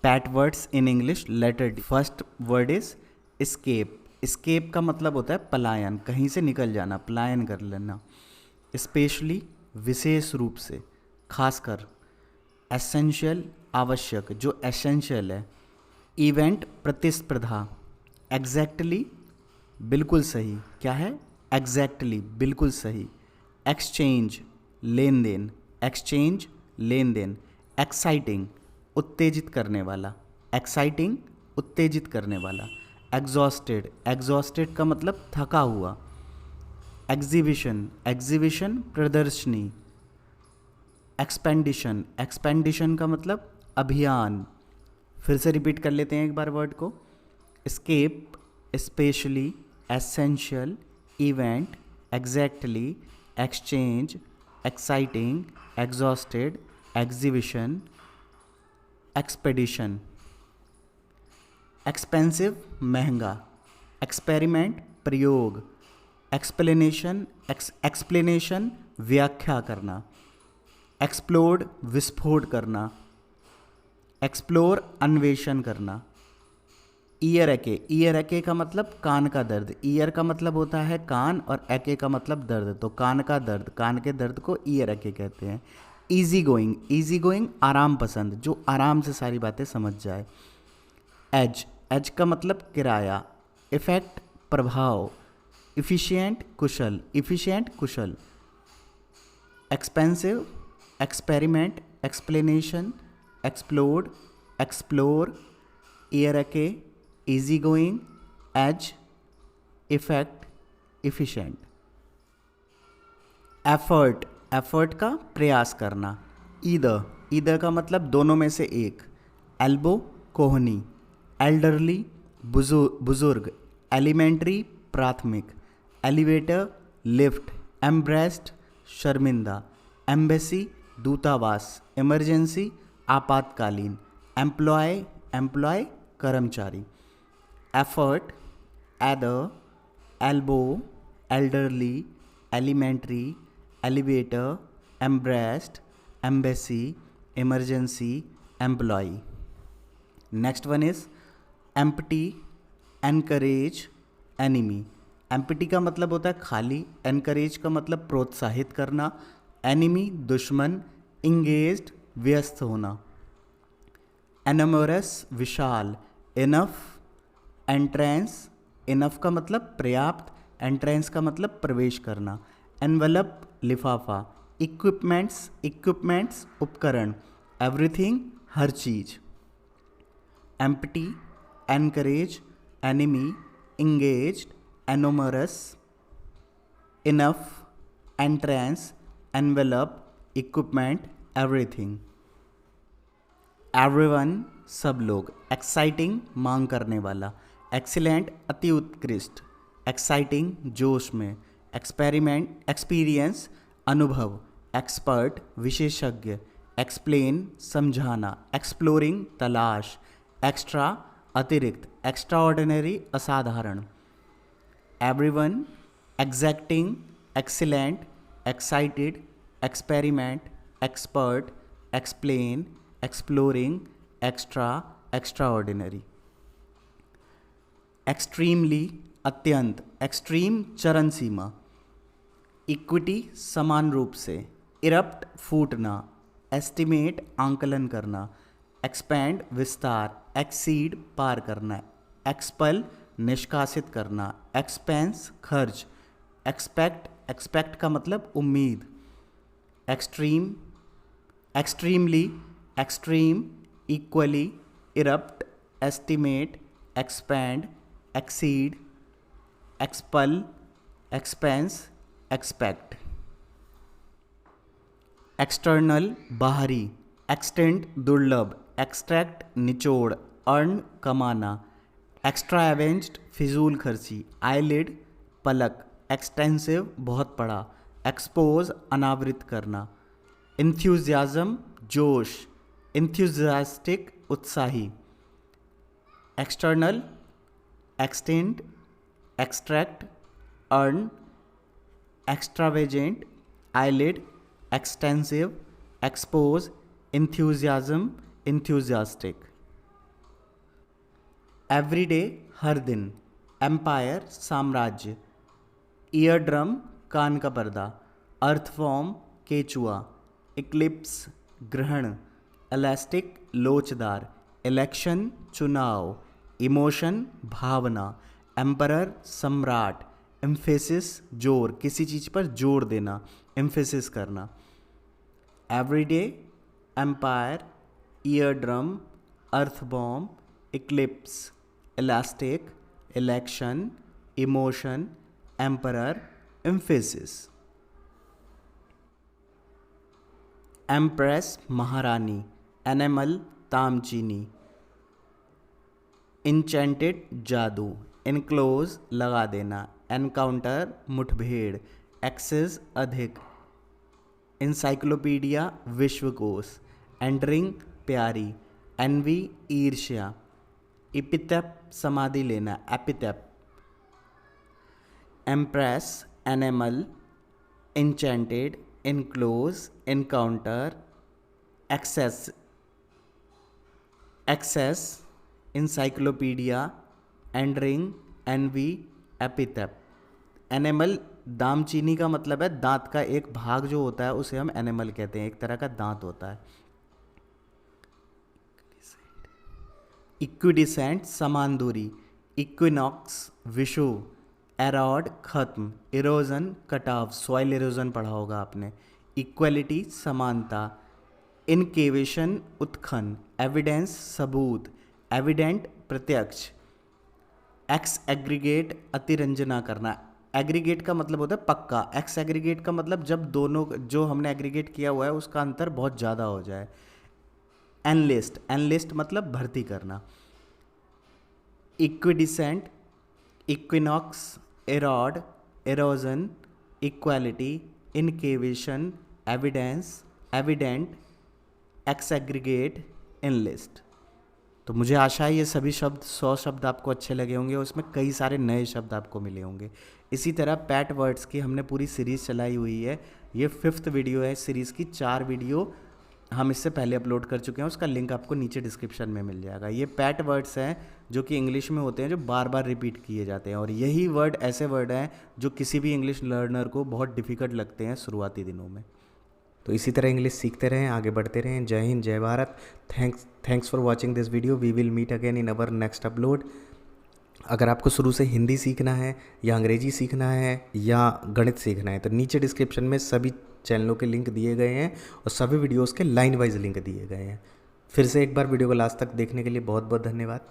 PAT words in English, letter D. First word is escape। escape का मतलब होता है पलायन, कहीं से निकल जाना, पलायन कर लेना। स्पेशली, विशेष रूप से, खासकर। एसेंशियल, आवश्यक, जो एसेंशियल है। इवेंट, प्रतिस्पर्धा। एग्जैक्टली, बिल्कुल सही, क्या है? एग्जैक्टली, बिल्कुल सही। एक्सचेंज, लेन देन। एक्सचेंज, लेन देन। एक्साइटिंग, उत्तेजित करने वाला। एक्साइटिंग, उत्तेजित करने वाला। एग्जॉस्टेड, एग्जॉस्टेड का मतलब थका हुआ। एग्जीबिशन, एग्जीबिशन, प्रदर्शनी। एक्सपेंडिशन, एक्सपेंडिशन का मतलब अभियान। फिर से रिपीट कर लेते हैं एक बार वर्ड को। escape, specially, essential, event, exactly, exchange, exciting, exhausted, exhibition, expedition. Expensive, महंगा। एक्सपेरिमेंट, प्रयोग। एक्सप्लेनेशन, एक्सप्लेनेशन, व्याख्या करना। एक्सप्लोड, विस्फोट करना। एक्सप्लोर, अन्वेषण करना। ईयर एके, ईयर एके का मतलब कान का दर्द। ईयर का मतलब होता है कान और एके का मतलब दर्द, तो कान का दर्द, कान के दर्द को ईयर एके कहते हैं। ईजी गोइंग, ईजी गोइंग, आराम पसंद, जो आराम से सारी बातें समझ जाए। एज, एज का मतलब किराया। इफेक्ट, प्रभाव। इफिशिएंट, कुशल, इफिशिएंट, कुशल। Expensive, experiment, explanation, explode, explore, earache, easy going, edge, effect, efficient. Effort, effort का प्रयास करना। ईदर, ईदर का मतलब दोनों में से एक। एल्बो, कोहनी। एल्डरली, बुजुर्ग। एलिमेंट्री, प्राथमिक। Elevator, lift. एम्ब्रेस्ड, शर्मिंदा। एम्बेसी, दूतावास। इमरजेंसी, आपातकालीन। एम्प्लॉय, एम्प्लॉय, कर्मचारी। Effort, either, elbow, elderly, elementary, elevator, embarrassed, embassy, emergency, employ. Next one is empty, encourage, enemy. Empty का मतलब होता है खाली, एनकरेज का मतलब प्रोत्साहित करना, एनिमी, दुश्मन, इंगेज्ड, व्यस्त होना। एनमोरस, विशाल। इनफ, एंट्रेंस, इनफ का मतलब पर्याप्त, एंट्रेंस का मतलब प्रवेश करना। एनवेलप, लिफाफा। इक्विपमेंट्स, इक्विपमेंट्स, उपकरण। एवरीथिंग, हर चीज। Empty, encourage, enemy, engaged, enormous, enough, entrance, envelope, equipment, everything. Everyone, सब लोग। एक्साइटिंग, मांग करने वाला। एक्सीलेंट, अति उत्कृष्ट। एक्साइटिंग, जोश में। एक्सपेरिमेंट, एक्सपीरियंस, अनुभव। एक्सपर्ट, विशेषज्ञ। एक्सप्लेन, समझाना। एक्सप्लोरिंग, तलाश। एक्स्ट्रा, अतिरिक्त। एक्स्ट्रा ऑर्डिनरी, असाधारण। Everyone, एग्जैक्टिंग, excellent, excited, experiment, expert, explain, exploring, extra, extra ordinary. Extremely, अत्यंत। एक्सट्रीम, चरम सीमा। इक्विटी, समान रूप से। इरप्ट, फूटना। एस्टिमेट, आंकलन करना। एक्सपैंड, विस्तार। एक्सीड, पार करना। एक्सपल, निष्कासित करना। एक्सपेंस, खर्च। एक्सपेक्ट, एक्सपेक्ट का मतलब उम्मीद। Extreme, extremely, extreme, equally, erupt, estimate, expand, exceed, expel, expense, expect. External, बाहरी। एक्सटेंट, दुर्लभ। एक्सट्रैक्ट, निचोड़। अर्न, कमाना। एक्स्ट्रा एवेंज्ड, फिजूल खर्ची। आईलिड, पलक। एक्सटेंसिव, बहुत बड़ा। एक्सपोज, अनावृत करना। इंथ्यूजियाज्म, जोश। इंथ्यूजियास्टिक, उत्साही। External, extent, extract, earn, extravagant, eyelid, extensive, expose, enthusiasm, enthusiastic. Everyday हर दिन, एम्पायर साम्राज्य, ईयर ड्रम कान का पर्दा, अर्थवॉर्म केचुआ, इक्लिप्स ग्रहण, इलास्टिक लोचदार, इलेक्शन चुनाव, इमोशन भावना, एम्परर सम्राट, एम्फेसिस जोर, किसी चीज़ पर जोर देना, एम्फेसिस करना। Everyday, empire, eardrum, earth bomb, eclipse, elastic, election, emotion, emperor, emphasis. Empress महारानी, एनिमल तामचीनी, इंचेंटेड जादू, इनक्लोज लगा देना, एनकाउंटर मुठभेड़, एक्सेस अधिक, इंसाइक्लोपीडिया विश्वकोश, एंडरिंग प्यारी, एनवी ईर्ष्या, इपिथेप समाधि लेना, epitaph. Empress enamel, enchanted, enclose, encounter, access, access, encyclopedia, enduring, envy, epitaph. Enamel दामचीनी का मतलब है दांत का एक भाग जो होता है उसे हम एनिमल कहते हैं, एक तरह का दांत होता है। इक्विडिसेंट समान दूरी, इक्विनॉक्स विषु, एरॉड खत्म, इरोजन कटाव, सॉइल इरोजन पढ़ा होगा आपने, इक्वलिटी समानता, इनकेवेशन उत्खन, एविडेंस सबूत, एविडेंट प्रत्यक्ष, एक्स एग्रीगेट अतिरंजना करना। एग्रीगेट का मतलब होता है पक्का, एक्स एग्रीगेट का मतलब जब दोनों जो हमने एग्रीगेट किया हुआ है उसका अंतर बहुत ज़्यादा हो जाए। एनलिस्ट, एनलिस्ट मतलब भर्ती करना। Equidistant, equinox, erode, erosion, equality, excavation, evidence, evident, exaggerate, enlist. तो मुझे आशा है ये सभी शब्द 100 शब्द आपको अच्छे लगे होंगे, उसमें कई सारे नए शब्द आपको मिले होंगे। इसी तरह पैट वर्ड्स की हमने पूरी सीरीज़ चलाई हुई है, ये 5th वीडियो है सीरीज़ की। 4 वीडियो हम इससे पहले अपलोड कर चुके हैं, उसका लिंक आपको नीचे डिस्क्रिप्शन में मिल जाएगा। ये पैट वर्ड्स हैं जो कि इंग्लिश में होते हैं, जो बार बार रिपीट किए जाते हैं, और यही वर्ड ऐसे वर्ड हैं जो किसी भी इंग्लिश लर्नर को बहुत डिफ़िकल्ट लगते हैं शुरुआती दिनों में। तो इसी तरह इंग्लिश सीखते रहें, आगे बढ़ते रहें। जय हिंद, जय Bharat. Thanks for watching this video. We will meet again in our next upload. अगर आपको शुरू से हिंदी सीखना है या अंग्रेजी सीखना है या गणित सीखना है तो नीचे डिस्क्रिप्शन में सभी चैनलों के लिंक दिए गए हैं और सभी वीडियोस के लाइन वाइज लिंक दिए गए हैं। फिर से एक बार वीडियो को लास्ट तक देखने के लिए बहुत बहुत धन्यवाद।